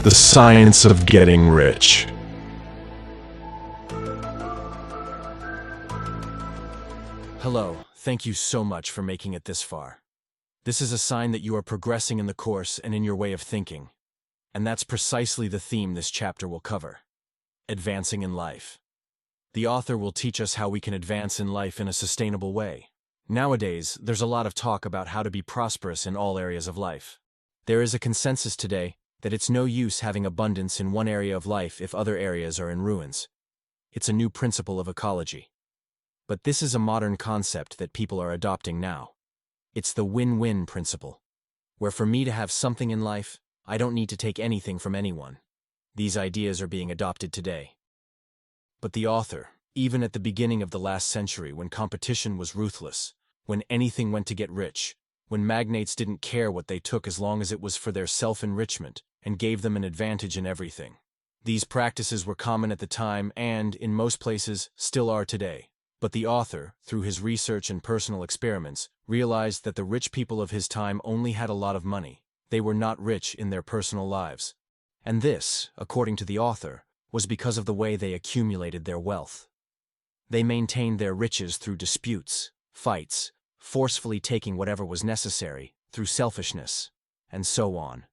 The Science of Getting Rich. Hello, thank you so much for making it this far. This is a sign that you are progressing in the course and in your way of thinking. And that's precisely the theme this chapter will cover: advancing in life. The author will teach us how we can advance in life in a sustainable way. Nowadays, there's a lot of talk about how to be prosperous in all areas of life. There is a consensus today that it's no use having abundance in one area of life if other areas are in ruins. It's a new principle of ecology. But this is a modern concept that people are adopting now. It's the win-win principle, where for me to have something in life, I don't need to take anything from anyone. These ideas are being adopted today. But the author, even at the beginning of the last century when competition was ruthless, when anything went to get rich, when magnates didn't care what they took as long as it was for their self-enrichment and gave them an advantage in everything. These practices were common at the time and, in most places, still are today. But the author, through his research and personal experiments, realized that the rich people of his time only had a lot of money. They were not rich in their personal lives. And this, according to the author, was because of the way they accumulated their wealth. They maintained their riches through disputes, fights, forcefully taking whatever was necessary, through selfishness, and so on.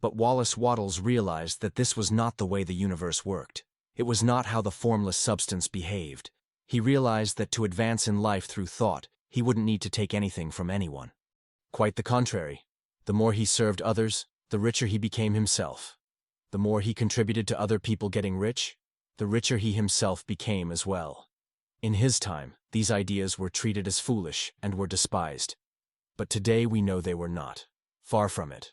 But Wallace Wattles realized that this was not the way the universe worked. It was not how the formless substance behaved. He realized that to advance in life through thought, he wouldn't need to take anything from anyone. Quite the contrary. The more he served others, the richer he became himself. The more he contributed to other people getting rich, the richer he himself became as well. In his time, these ideas were treated as foolish and were despised. But today we know they were not. Far from it.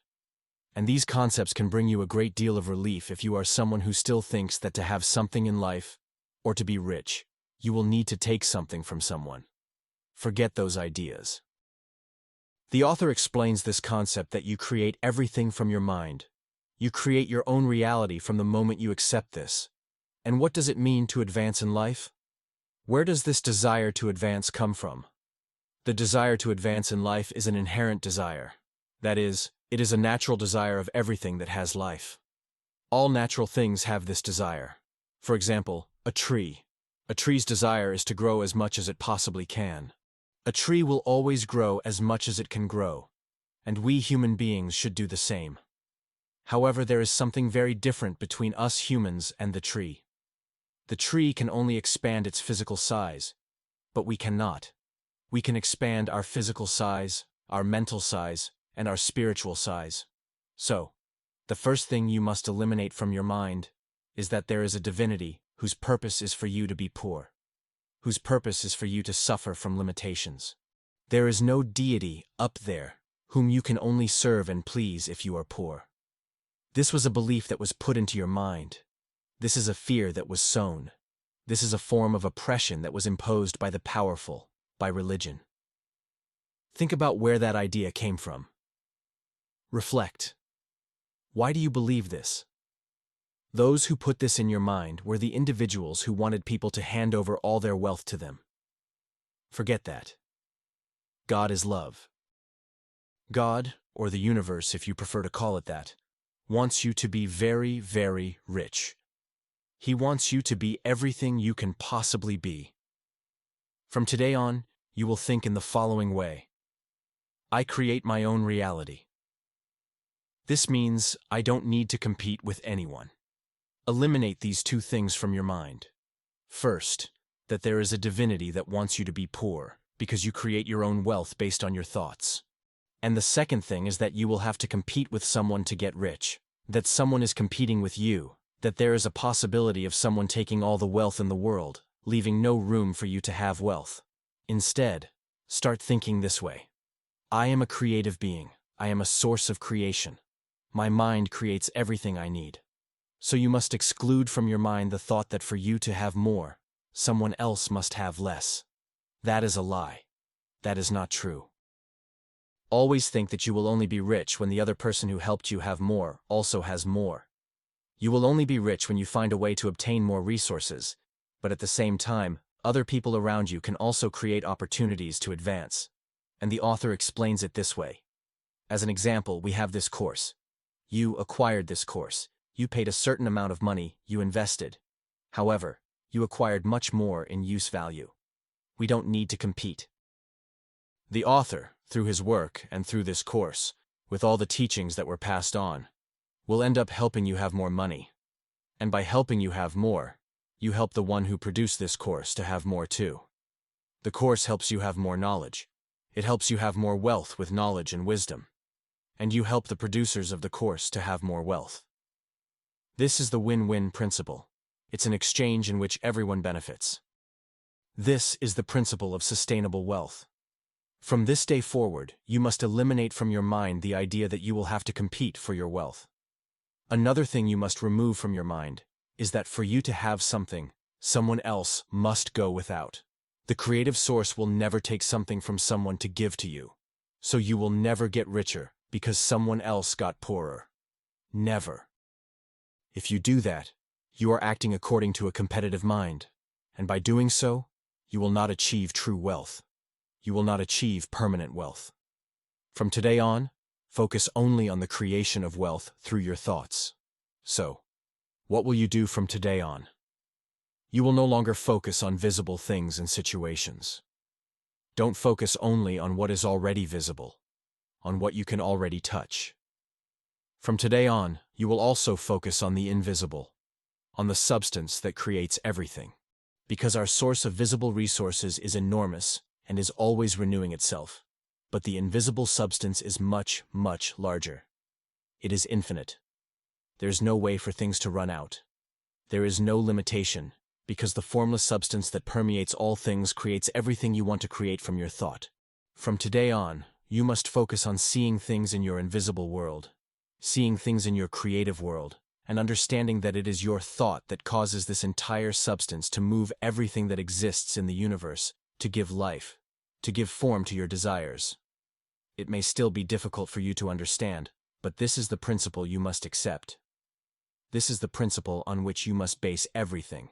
And these concepts can bring you a great deal of relief if you are someone who still thinks that to have something in life, or to be rich, you will need to take something from someone. Forget those ideas. The author explains this concept that you create everything from your mind. You create your own reality from the moment you accept this. And what does it mean to advance in life? Where does this desire to advance come from? The desire to advance in life is an inherent desire. That is, it is a natural desire of everything that has life. All natural things have this desire. For example, a tree. A tree's desire is to grow as much as it possibly can. A tree will always grow as much as it can grow, and we human beings should do the same. However, there is something very different between us humans and the tree. The tree can only expand its physical size, but we cannot. We can expand our physical size, our mental size, and our spiritual size. So, the first thing you must eliminate from your mind is that there is a divinity whose purpose is for you to be poor, whose purpose is for you to suffer from limitations. There is no deity up there whom you can only serve and please if you are poor. This was a belief that was put into your mind. This is a fear that was sown. This is a form of oppression that was imposed by the powerful, by religion. Think about where that idea came from. Reflect. Why do you believe this? Those who put this in your mind were the individuals who wanted people to hand over all their wealth to them. Forget that. God is love. God, or the universe if you prefer to call it that, wants you to be very, very rich. He wants you to be everything you can possibly be. From today on, you will think in the following way. I create my own reality. This means I don't need to compete with anyone. Eliminate these two things from your mind. First, that there is a divinity that wants you to be poor because you create your own wealth based on your thoughts. And the second thing is that you will have to compete with someone to get rich, that someone is competing with you, that there is a possibility of someone taking all the wealth in the world, leaving no room for you to have wealth. Instead, start thinking this way. I am a creative being. I am a source of creation. My mind creates everything I need. So you must exclude from your mind the thought that for you to have more, someone else must have less. That is a lie. That is not true. Always think that you will only be rich when the other person who helped you have more also has more. You will only be rich when you find a way to obtain more resources, but at the same time, other people around you can also create opportunities to advance. And the author explains it this way. As an example, we have this course. You acquired this course. You paid a certain amount of money, you invested. However, you acquired much more in use value. We don't need to compete. The author, through his work and through this course, with all the teachings that were passed on, will end up helping you have more money. And by helping you have more, you help the one who produced this course to have more too. The course helps you have more knowledge. It helps you have more wealth with knowledge and wisdom. And you help the producers of the course to have more wealth. This is the win-win principle. It's an exchange in which everyone benefits. This is the principle of sustainable wealth. From this day forward, you must eliminate from your mind the idea that you will have to compete for your wealth. Another thing you must remove from your mind is that for you to have something, someone else must go without. The creative source will never take something from someone to give to you. So you will never get richer because someone else got poorer. Never. If you do that, you are acting according to a competitive mind, and by doing so, you will not achieve true wealth. You will not achieve permanent wealth. From today on, focus only on the creation of wealth through your thoughts. So, what will you do from today on? You will no longer focus on visible things and situations. Don't focus only on what is already visible, on what you can already touch. From today on, you will also focus on the invisible, on the substance that creates everything. Because our source of visible resources is enormous and is always renewing itself, but the invisible substance is much, much larger. It is infinite. There is no way for things to run out. There is no limitation, because the formless substance that permeates all things creates everything you want to create from your thought. From today on, you must focus on seeing things in your invisible world, seeing things in your creative world, and understanding that it is your thought that causes this entire substance to move everything that exists in the universe, to give life, to give form to your desires. It may still be difficult for you to understand, but this is the principle you must accept. This is the principle on which you must base everything.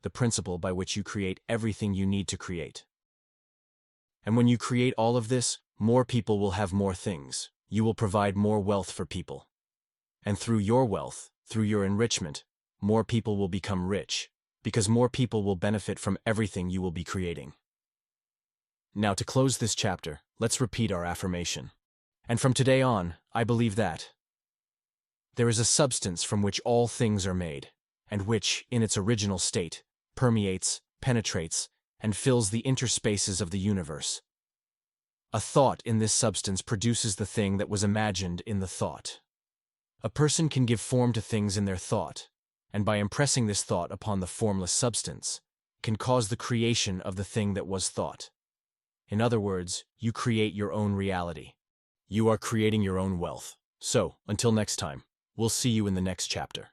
The principle by which you create everything you need to create. And when you create all of this, more people will have more things. You will provide more wealth for people. And through your wealth, through your enrichment, more people will become rich, because more people will benefit from everything you will be creating. Now, to close this chapter, let's repeat our affirmation. And from today on, I believe that there is a substance from which all things are made, and which, in its original state, permeates, penetrates, and fills the interspaces of the universe. A thought in this substance produces the thing that was imagined in the thought. A person can give form to things in their thought, and by impressing this thought upon the formless substance, can cause the creation of the thing that was thought. In other words, you create your own reality. You are creating your own wealth. So, until next time, we'll see you in the next chapter.